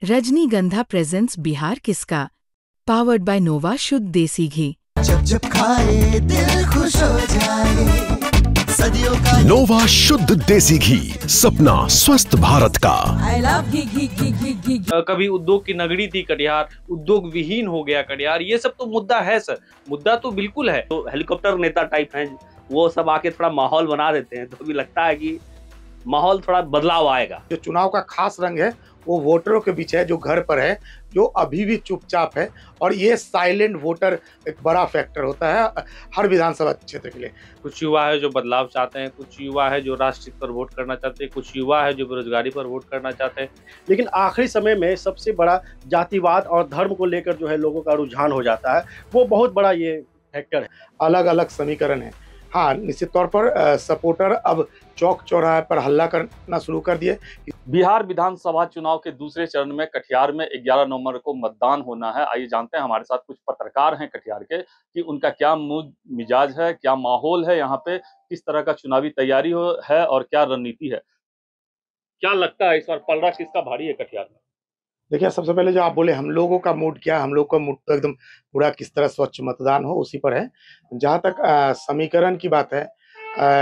रजनीगंधा प्रेजेंट्स बिहार किसका, powered by नोवा शुद्ध देसी घी। जब जब खाए दिल खुश हो जाए, सदियों का नोवा शुद्ध देसी घी, सपना स्वस्थ भारत का। आई लव घी घी घी घी घी। कभी उद्योग की नगरी थी कटिहार, उद्योग विहीन हो गया कटिहार, ये सब तो मुद्दा है सर, मुद्दा तो बिल्कुल है। तो हेलीकॉप्टर नेता टाइप हैं वो सब, आके थोड़ा माहौल बना देते हैं, तो अभी लगता है कि माहौल थोड़ा बदलाव आएगा। जो चुनाव का खास रंग है वो वोटरों के बीच है, जो घर पर है, जो अभी भी चुपचाप है। और ये साइलेंट वोटर एक बड़ा फैक्टर होता है हर विधानसभा क्षेत्र के लिए। कुछ युवा है जो बदलाव चाहते हैं, कुछ युवा है जो राष्ट्रहित पर वोट करना चाहते हैं, कुछ युवा है जो बेरोजगारी पर वोट करना चाहते हैं। लेकिन आखिरी समय में सबसे बड़ा जातिवाद और धर्म को लेकर जो है लोगों का रुझान हो जाता है, वो बहुत बड़ा ये फैक्टर है। अलग अलग समीकरण है। हाँ, निश्चित तौर पर सपोर्टर अब चौक चौराहे पर हल्ला करना शुरू कर दिए। बिहार विधानसभा चुनाव के दूसरे चरण में कटिहार में 11 नवंबर को मतदान होना है। आइए जानते हैं, हमारे साथ कुछ पत्रकार हैं कटिहार के, कि उनका क्या मूड मिजाज है, क्या माहौल है यहाँ पे, किस तरह का चुनावी तैयारी है और क्या रणनीति है। क्या लगता है इस बार पलड़ा किसका भारी है कटिहार में? देखिए, सबसे पहले जो आप बोले हम लोगों का मूड क्या, हम लोग का मूड तो एकदम पूरा किस तरह स्वच्छ मतदान हो उसी पर है। जहाँ तक समीकरण की बात है,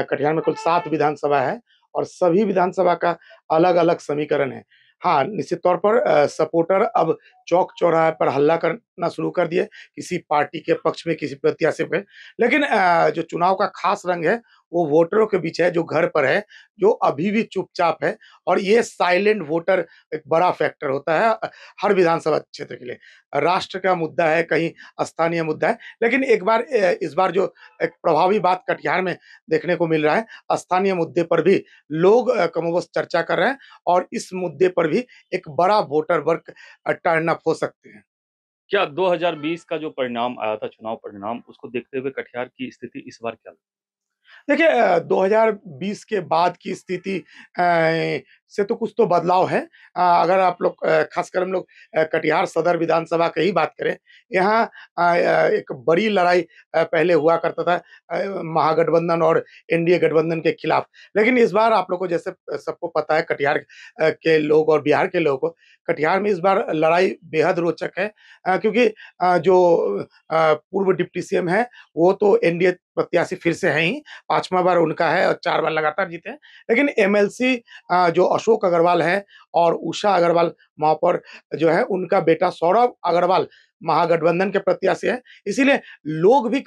कटिहार में कुल 7 विधानसभा है और सभी विधानसभा का अलग अलग समीकरण है। हाँ, निश्चित तौर पर सपोर्टर अब चौक चौराहे पर हल्ला करना शुरू कर दिए, किसी पार्टी के पक्ष में, किसी प्रत्याशी पे। लेकिन जो चुनाव का खास रंग है वो वोटरों के बीच है, जो घर पर है, जो अभी भी चुपचाप है। और ये साइलेंट वोटर एक बड़ा फैक्टर होता है हर विधानसभा क्षेत्र के लिए। राष्ट्र का मुद्दा है, कहीं स्थानीय मुद्दा है, लेकिन एक बार इस बार जो एक प्रभावी बात कटिहार में देखने को मिल रहा है, स्थानीय मुद्दे पर भी लोग कमोबेश चर्चा कर रहे हैं और इस मुद्दे पर भी एक बड़ा वोटर वर्ग टर्न अप हो सकते हैं। क्या 2020 का जो परिणाम आया था, चुनाव परिणाम, उसको देखते हुए कटिहार की स्थिति इस बार क्या? देखिए, 2020 के बाद की स्थिति से तो कुछ तो बदलाव है। अगर आप लोग खासकर हम लोग कटिहार सदर विधानसभा की ही बात करें, यहाँ एक बड़ी लड़ाई पहले हुआ करता था महागठबंधन और एनडीए गठबंधन के खिलाफ। लेकिन इस बार आप लोग को, जैसे सबको पता है, कटिहार के लोग और बिहार के लोगों को, कटिहार में इस बार लड़ाई बेहद रोचक है। क्योंकि जो पूर्व डिप्टी सीएम है वो तो एनडीए प्रत्याशी फिर से हैं ही, 5वां बार उनका है और 4 बार लगातार जीते हैं। लेकिन एमएलसी जो अशोक अग्रवाल है और उषा अग्रवाल महापौर जो है, उनका बेटा सौरभ अग्रवाल महागठबंधन के प्रत्याशी है। इसीलिए लोग भी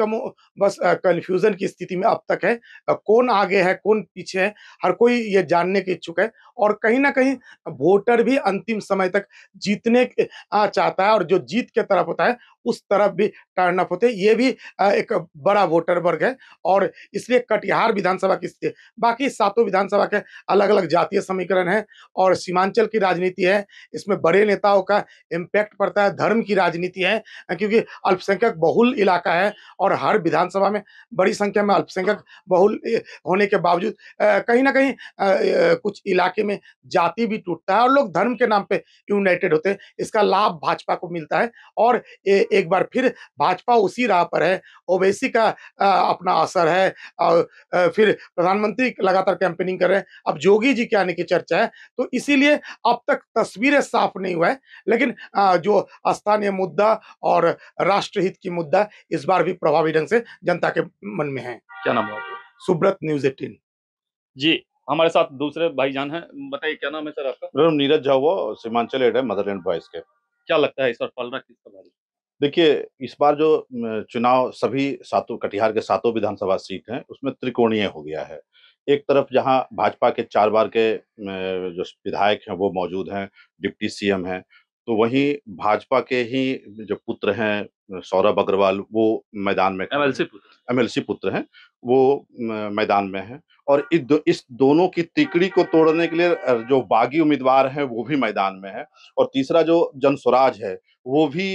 बस कन्फ्यूजन की स्थिति में अब तक है। कौन आगे है, कौन पीछे है, हर कोई ये जानने के इच्छुक है। और कहीं ना कहीं वोटर भी अंतिम समय तक जीतने चाहता है और जो जीत के तरफ होता है उस तरफ भी टर्न अप होते हैं। ये भी एक बड़ा वोटर वर्ग है और इसलिए कटिहार विधानसभा की स्थिति, बाकी 7 विधानसभा के अलग अलग जातीय समीकरण है और सीमांचल की राजनीति है। इसमें बड़े नेताओं का इम्पैक्ट पड़ता है, धर्म की राजनीति है, क्योंकि अल्पसंख्यक बहुल इलाका है और हर विधानसभा में बड़ी संख्या में अल्पसंख्यक बहुल होने के बावजूद कहीं ना कहीं कुछ इलाके में जाति भी टूटता है और लोग धर्म के नाम पे यूनाइटेड होते हैं। इसका लाभ भाजपा को मिलता है और एक बार फिर भाजपा उसी राह पर है। ओवैसी का अपना असर है और फिर प्रधानमंत्री लगातार कैंपेनिंग कर रहे हैं, अब जोगी जी के आने की चर्चा है। तो इसीलिए अब तक तस्वीरें साफ नहीं हुआ है, लेकिन जो स्थानीय मुद्दा और राष्ट्रहित की मुद्दा इस बार भी प्रभावी ढंग से जनता के मन में है। क्या नाम है आपका? सुब्रत, न्यूज़ 18। जी, हमारे साथ दूसरे भाईजान हैं, बताइए क्या नाम है सर आपका? मेरा नाम नीरज झा हुआ, सीमांचल हेड है मदरलैंड बॉयज के। क्या लगता है इस बार पलड़ा किसका भारी? देखिए, इस बार जो चुनाव सभी 7 कटिहार के 7 विधानसभा सीट हैं, उसमें त्रिकोणीय हो गया है। एक तरफ जहां भाजपा के 4 बार के जो विधायक हैं वो मौजूद हैं, डिप्टी सीएम हैं, तो वहीं भाजपा के ही जो पुत्र हैं सौरभ अग्रवाल, वो मैदान में एमएलसी पुत्र हैं, वो मैदान में हैं। और इस दोनों की तिकड़ी को तोड़ने के लिए जो बागी उम्मीदवार हैं वो भी मैदान में है। और तीसरा जो जनस्वराज है वो भी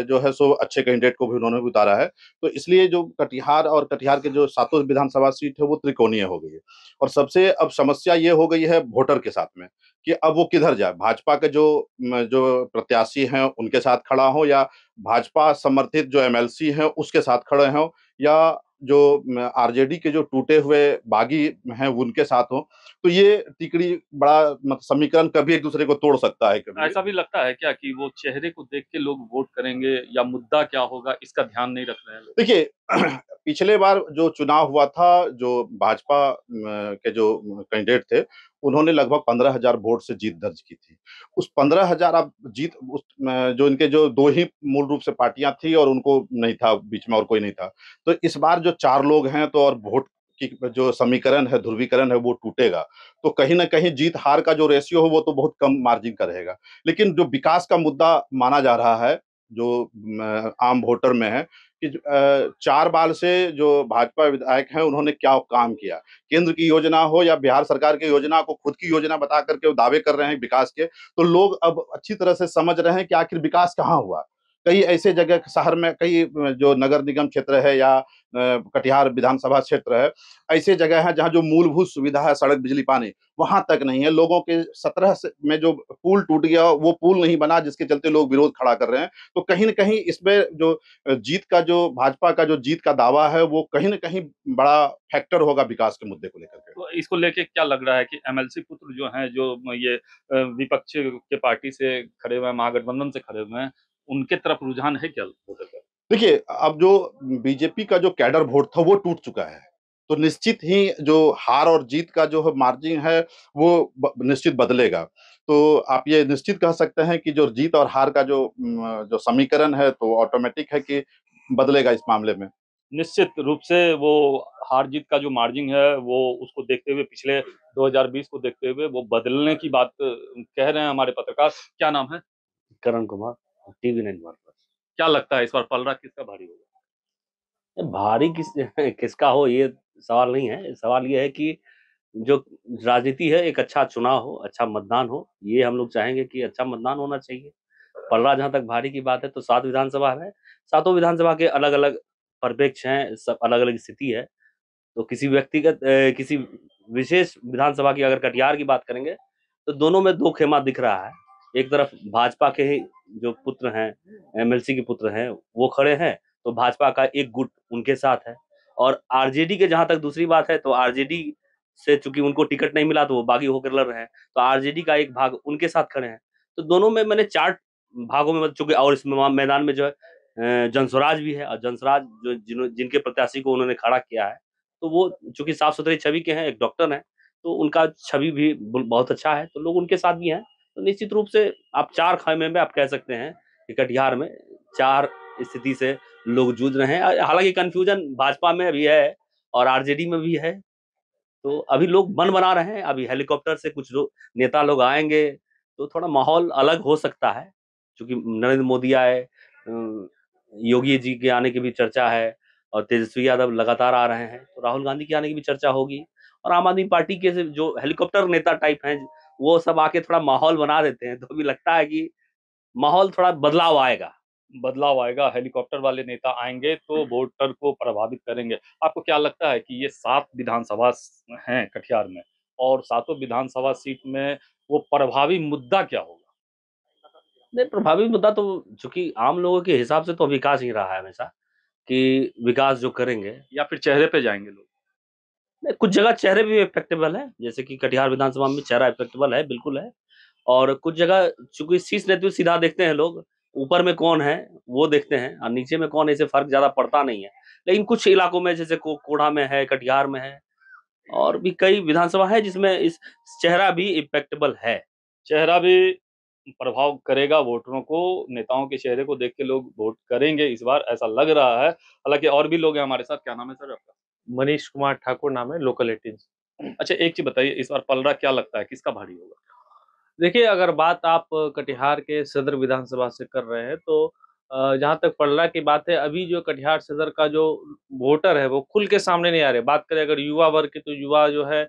जो है सो अच्छे कैंडिडेट को भी उन्होंने उतारा है। तो इसलिए जो कटिहार और कटिहार के जो 7 विधानसभा सीट है वो त्रिकोणीय हो गई है। और सबसे अब समस्या ये हो गई है वोटर के साथ में कि अब वो किधर जाए, भाजपा के जो प्रत्याशी हैं उनके साथ खड़ा हो, या भाजपा समर्थित जो एमएलसी हैं उसके साथ खड़े हों, या जो आरजेडी के जो टूटे हुए बागी हैं उनके साथ हो, तो ये तिकड़ी बड़ा मतलब समीकरण कभी एक दूसरे को तोड़ सकता है कभी। ऐसा भी लगता है क्या कि वो चेहरे को देख के लोग वोट करेंगे या मुद्दा क्या होगा इसका ध्यान नहीं रख रहे हैं लोग? देखिए पिछले बार जो चुनाव हुआ था, जो भाजपा के जो कैंडिडेट थे, उन्होंने लगभग 15,000 वोट से जीत दर्ज की थी। उस 15,000 अब जीत उस जो इनके जो 2 ही मूल रूप से पार्टियाँ थी और उनको नहीं था, बीच में और कोई नहीं था। तो इस बार जो 4 लोग हैं तो और वोट की जो समीकरण है, ध्रुवीकरण है वो टूटेगा। तो कहीं न कहीं जीत-हार का जो रेशियो है वो तो बहुत कम मार्जिन का रहेगा। लेकिन जो विकास का मुद्दा माना जा रहा है, जो आम वोटर में है कि 4 बार से जो भाजपा विधायक हैं उन्होंने क्या काम किया। केंद्र की योजना हो या बिहार सरकार की योजना को खुद की योजना बता कर के वो दावे कर रहे हैं विकास के, तो लोग अब अच्छी तरह से समझ रहे हैं कि आखिर विकास कहाँ हुआ। कई ऐसे जगह शहर में कई जो नगर निगम क्षेत्र है या कटिहार विधानसभा क्षेत्र है, ऐसे जगह हैं जहाँ जो मूलभूत सुविधा है सड़क, बिजली, पानी, वहाँ तक नहीं है। लोगों के 17 से में जो पुल टूट गया वो पुल नहीं बना जिसके चलते लोग विरोध खड़ा कर रहे हैं। तो कहीं न कहीं इसमें जो जीत का जो भाजपा का जो जीत का दावा है वो कहीं न कहीं बड़ा फैक्टर होगा विकास के मुद्दे को लेकर के। तो इसको लेके क्या लग रहा है कि एमएलसी पुत्र जो हैं, जो ये विपक्ष के पार्टी से खड़े हुए हैं, महागठबंधन से खड़े हुए हैं, उनके तरफ रुझान है क्या वोटर का? देखिए, अब जो बीजेपी का जो कैडर वोट था वो टूट चुका है। तो निश्चित ही जो हार और जीत का जो मार्जिन है वो निश्चित बदलेगा। तो आप ये निश्चित कह सकते हैं कि जो जीत और हार का जो समीकरण है तो ऑटोमेटिक है कि बदलेगा इस मामले में। निश्चित रूप से वो हार जीत का जो मार्जिन है वो उसको देखते हुए पिछले 2020 को देखते हुए वो बदलने की बात कह रहे हैं हमारे पत्रकार। क्या नाम है? करण कुमार, टीवी 9 भारत। क्या लगता है इस बार पलड़ा किसका भारी होगा? भारी किसका हो ये सवाल नहीं है। सवाल ये है कि जो राजनीति है एक अच्छा चुनाव हो, अच्छा मतदान हो, ये हम लोग चाहेंगे कि अच्छा मतदान होना चाहिए। पलड़ा जहाँ तक भारी की बात है तो 7 विधानसभा है, सातों विधानसभा के अलग-अलग परिप्रेक्ष्य हैं, सब अलग-अलग स्थिति है। तो किसी व्यक्तिगत किसी विशेष विधानसभा की अगर कटिहार की बात करेंगे, तो दोनों में 2 खेमा दिख रहा है। एक तरफ भाजपा के ही जो पुत्र हैं, एमएलसी के पुत्र हैं, वो खड़े हैं, तो भाजपा का एक गुट उनके साथ है। और आरजेडी के जहाँ तक दूसरी बात है, तो आरजेडी से चूँकि उनको टिकट नहीं मिला, तो वो बागी होकर लड़ रहे हैं। तो आरजेडी का एक भाग उनके साथ खड़े हैं। तो दोनों में मैंने 4 भागों में चूँकि और इस मैदान में जो है जनस्वराज भी है और जनस्वराज जिनके प्रत्याशी को उन्होंने खड़ा किया है, तो वो चूँकि साफ-सुथरी छवि के हैं, एक डॉक्टर हैं, तो उनका छवि भी बहुत अच्छा है, तो लोग उनके साथ भी हैं। तो निश्चित रूप से आप 4 खेमे में आप कह सकते हैं कि कटिहार में 4 स्थिति से लोग जूझ रहे हैं। हालाँकि कन्फ्यूजन भाजपा में भी है और आरजेडी में भी है। तो अभी लोग मन बना रहे हैं, अभी हेलीकॉप्टर से कुछ लोग नेता लोग आएँगे, तो थोड़ा माहौल अलग हो सकता है। चूँकि नरेंद्र मोदी आए, योगी जी के आने की भी चर्चा है और तेजस्वी यादव लगातार आ रहे हैं, तो राहुल गांधी के आने की भी चर्चा होगी। और आम आदमी पार्टी के जो हेलीकॉप्टर नेता टाइप हैं, वो सब आके थोड़ा माहौल बना देते हैं, तो अभी लगता है कि माहौल थोड़ा बदलाव आएगा। बदलाव आएगा, हेलीकॉप्टर वाले नेता आएँगे तो वोटर को प्रभावित करेंगे। आपको क्या लगता है कि ये 7 विधानसभा हैं कटिहार में और सातों विधानसभा सीट में वो प्रभावी मुद्दा क्या होगा? नहीं, प्रभावी मुद्दा तो चूँकि आम लोगों के हिसाब से तो विकास ही रहा है हमेशा, कि विकास जो करेंगे। या फिर चेहरे पे जाएँगे लोग? नहीं, कुछ जगह चेहरे भी इफेक्टेबल है, जैसे कि कटिहार विधानसभा में चेहरा इफेक्टेबल है, बिल्कुल है। और कुछ जगह चूँकि शीर्ष नेतृत्व सीधा देखते हैं लोग, ऊपर में कौन है, वो देखते हैं और नीचे में कौन है, इससे फ़र्क ज़्यादा पड़ता नहीं है। लेकिन कुछ इलाकों में जैसे कोढ़ा में है, कटिहार में है और भी कई विधानसभा है जिसमें इस चेहरा भी इफेक्टेबल है। चेहरा भी प्रभाव करेगा वोटरों को, नेताओं के चेहरे को देख के लोग वोट करेंगे इस बार, ऐसा लग रहा है। हालाँकि और भी लोग हैं हमारे साथ। क्या नाम है सर आपका? मनीष कुमार ठाकुर नाम है, लोकल 18 से। अच्छा, एक चीज़ बताइए, इस बार पलड़ा क्या लगता है, किसका भारी होगा? देखिए, अगर बात आप कटिहार के सदर विधानसभा से कर रहे हैं तो जहाँ तक पलड़ा की बात है, अभी जो कटिहार सदर का जो वोटर है वो खुल के सामने नहीं आ रहे। बात करें अगर युवा वर्ग की, तो युवा जो है,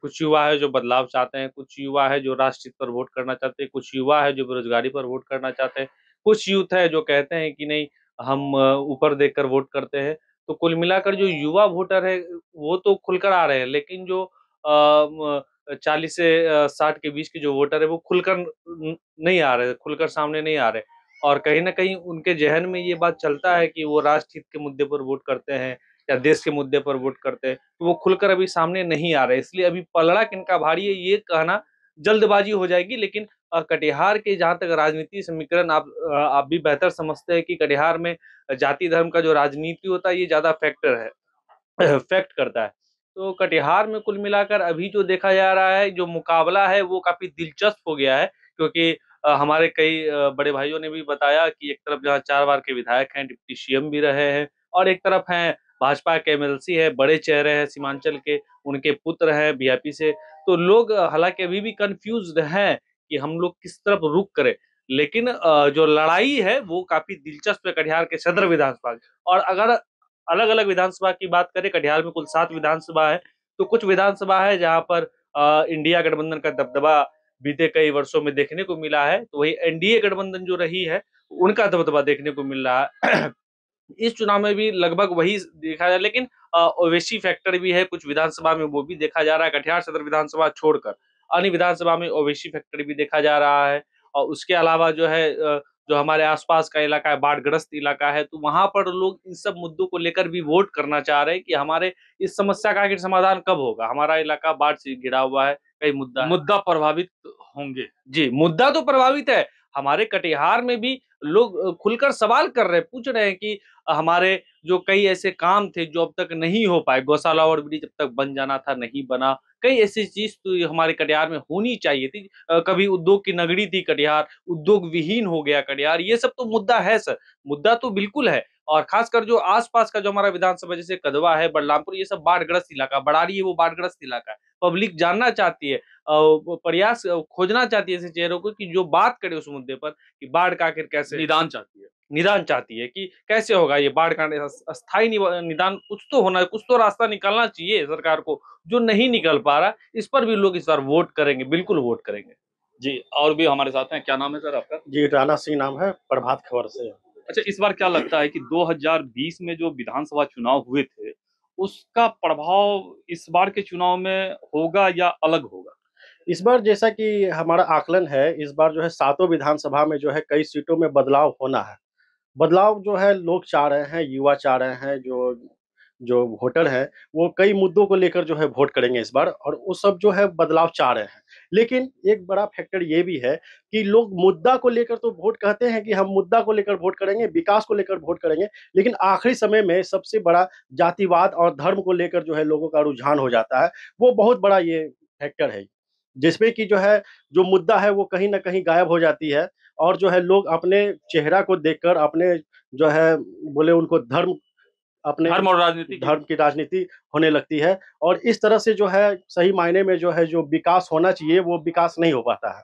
कुछ युवा है जो बदलाव चाहते हैं, कुछ युवा है जो राष्ट्रहित पर वोट करना चाहते हैं, कुछ युवा है जो बेरोजगारी पर वोट करना चाहते हैं, कुछ यूथ है जो कहते हैं कि नहीं, हम ऊपर देखकर वोट करते हैं। तो कुल मिलाकर जो युवा वोटर है वो तो खुलकर आ रहे हैं, लेकिन जो 40 से 60 के बीच के जो वोटर है वो खुलकर नहीं आ रहे, खुलकर सामने नहीं आ रहे। और कहीं न कहीं उनके ज़हन में ये बात चलता है कि वो राष्ट्रहित के मुद्दे पर वोट करते हैं या देश के मुद्दे पर वोट करते हैं, तो वो खुलकर अभी सामने नहीं आ रहे। इसलिए अभी पलड़ा किनका भारी है ये कहना जल्दबाजी हो जाएगी। लेकिन कटिहार के जहाँ तक राजनीति समीकरण आप भी बेहतर समझते हैं कि कटिहार में जाति धर्म का जो राजनीति होता है ये ज्यादा फैक्टर है फैक्ट करता है। तो कटिहार में कुल मिलाकर अभी जो देखा जा रहा है, जो मुकाबला है वो काफी दिलचस्प हो गया है, क्योंकि हमारे कई बड़े भाइयों ने भी बताया कि एक तरफ जहाँ 4 बार के विधायक हैं, डिप्टी सीएम भी रहे हैं, और एक तरफ हैं भाजपा के एमएलसी है, बड़े चेहरे हैं सीमांचल के, उनके पुत्र हैं बीजेपी से। तो लोग हालांकि अभी भी कंफ्यूज्ड हैं कि हम लोग किस तरफ रुख करें। लेकिन जो लड़ाई है वो काफी दिलचस्प है कटिहार के सदर विधानसभा की। और अगर अलग अलग विधानसभा की बात करें, कटिहार में कुल 7 विधानसभा है, तो कुछ विधानसभा है जहां पर इंडिया गठबंधन का दबदबा बीते कई वर्षों में देखने को मिला है, तो वही एनडीए गठबंधन जो रही है उनका दबदबा देखने को मिल रहा है। इस चुनाव में भी लगभग वही देखा जाए, लेकिन ओवैसी फैक्टर भी है कुछ विधानसभा में, वो भी देखा जा रहा है। कटिहार सदर विधानसभा छोड़कर अन्य विधानसभा में ओवैसी फैक्टर भी देखा जा रहा है। और उसके अलावा जो है जो हमारे आसपास का इलाका है, बाढ़ग्रस्त इलाका है, तो वहां पर लोग इन सब मुद्दों को लेकर भी वोट करना चाह रहे हैं कि हमारे इस समस्या का आखिर समाधान कब होगा। हमारा इलाका बाढ़ से घिरा हुआ है, कई मुद्दा प्रभावित होंगे। जी, मुद्दा तो प्रभावित है। हमारे कटिहार में भी लोग खुलकर सवाल कर रहे हैं, पूछ रहे हैं कि हमारे जो कई ऐसे काम थे जो अब तक नहीं हो पाए, गौशाला और ब्रिज जब तक बन जाना था नहीं बना, कई ऐसी चीज तो हमारे कटिहार में होनी चाहिए थी। कभी उद्योग की नगरी थी कटिहार, उद्योग विहीन हो गया कटिहार, ये सब तो मुद्दा है सर, मुद्दा तो बिल्कुल है। और खासकर जो आसपास का जो हमारा विधानसभा जैसे कदवा है, बलरामपुर, ये सब बाढ़ग्रस्त इलाका, बड़ारी है वो बाढ़ग्रस्त इलाका है। पब्लिक जानना चाहती है, प्रयास खोजना चाहती है ऐसे चेहरों को कि जो बात करे उस मुद्दे पर कि बाढ़ का आखिर कैसे निदान चाहती है कि कैसे होगा ये बाढ़ का अस्थायी निदान। कुछ तो होना है, कुछ तो रास्ता निकालना चाहिए सरकार को, जो नहीं निकल पा रहा। इस पर भी लोग इस बार वोट करेंगे, बिल्कुल वोट करेंगे। जी, और भी हमारे साथ हैं। क्या नाम है सर आपका? जी, राणा सिंह नाम है, प्रभात खबर से। अच्छा, इस बार क्या लगता है कि 2020 में जो विधानसभा चुनाव हुए थे उसका प्रभाव इस बार के चुनाव में होगा या अलग होगा? इस बार जैसा कि हमारा आकलन है, इस बार जो है 7 विधानसभा में जो है कई सीटों में बदलाव होना है। बदलाव जो है लोग चाह रहे हैं, युवा चाह रहे हैं, जो जो वोटर हैं, वो कई मुद्दों को लेकर जो है वोट करेंगे इस बार, और वो सब जो है बदलाव चाह रहे हैं। लेकिन एक बड़ा फैक्टर ये भी है कि लोग मुद्दा को लेकर तो वोट कहते हैं कि हम मुद्दा को लेकर वोट करेंगे, विकास को लेकर वोट करेंगे, लेकिन आखिरी समय में सबसे बड़ा जातिवाद और धर्म को लेकर जो है लोगों का रुझान हो जाता है। वो बहुत बड़ा ये फैक्टर है, जिसमें कि जो है जो मुद्दा है वो कहीं न कहीं गायब हो जाती है, और जो है लोग अपने चेहरा को देखकर अपने जो है बोले उनको अपने धर्म और राजनीति धर्म की राजनीति होने लगती है, और इस तरह से जो है सही मायने में जो है जो विकास होना चाहिए वो विकास नहीं हो पाता है।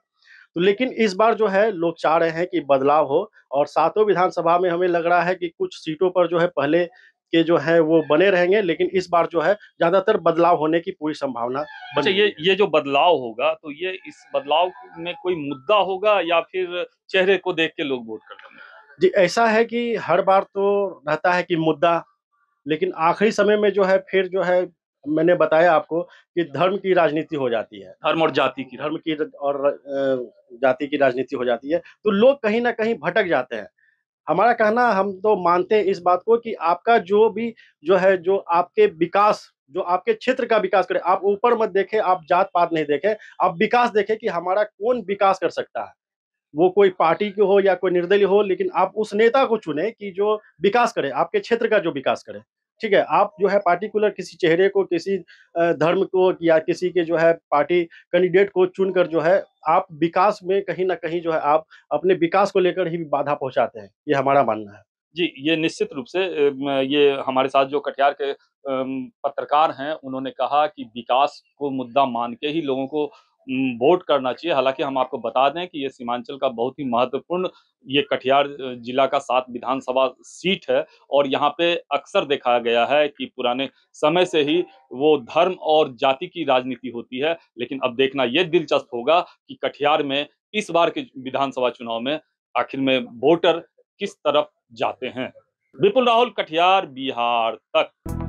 तो लेकिन इस बार जो है लोग चाह रहे हैं कि बदलाव हो, और 7 विधानसभा में हमें लग रहा है कि कुछ सीटों पर जो है पहले के जो है वो बने रहेंगे, लेकिन इस बार जो है ज्यादातर बदलाव होने की पूरी संभावना अच्छा, बनी हुई है। ये जो बदलाव होगा तो ये इस बदलाव में कोई मुद्दा होगा या फिर चेहरे को देख के लोग वोट कर देंगे? जी, ऐसा है कि हर बार तो रहता है कि मुद्दा, लेकिन आखिरी समय में जो है फिर जो है मैंने बताया आपको कि धर्म की राजनीति हो जाती है। धर्म और जाति की धर्म की और जाति की राजनीति हो जाती है, तो लोग कहीं न कहीं भटक जाते हैं। हमारा कहना, हम तो मानते हैं इस बात को कि आपका जो भी जो है, जो आपके विकास, जो आपके क्षेत्र का विकास करे, आप ऊपर मत देखें, आप जात-पात नहीं देखें, आप विकास देखें कि हमारा कौन विकास कर सकता है। वो कोई पार्टी के हो या कोई निर्दलीय हो, लेकिन आप उस नेता को चुनें कि जो विकास करे, आपके क्षेत्र का जो विकास करे। ठीक है? आप जो है पार्टिकुलर किसी चेहरे को, किसी धर्म को या किसी के जो है पार्टी कैंडिडेट को चुनकर जो है आप विकास में कहीं न कहीं जो है आप अपने विकास को लेकर ही बाधा पहुँचाते हैं। ये हमारा मानना है। जी, ये निश्चित रूप से ये हमारे साथ जो कटिहार के पत्रकार हैं, उन्होंने कहा कि विकास को मुद्दा मान के ही लोगों को वोट करना चाहिए। हालाँकि हम आपको बता दें कि ये सीमांचल का बहुत ही महत्वपूर्ण ये कटिहार जिला का 7 विधानसभा सीट है और यहाँ पे अक्सर देखा गया है कि पुराने समय से ही वो धर्म और जाति की राजनीति होती है। लेकिन अब देखना ये दिलचस्प होगा कि कटिहार में इस बार के विधानसभा चुनाव में आखिर में वोटर किस तरफ जाते हैं। विपुल राहुल, कटिहार, बिहार तक।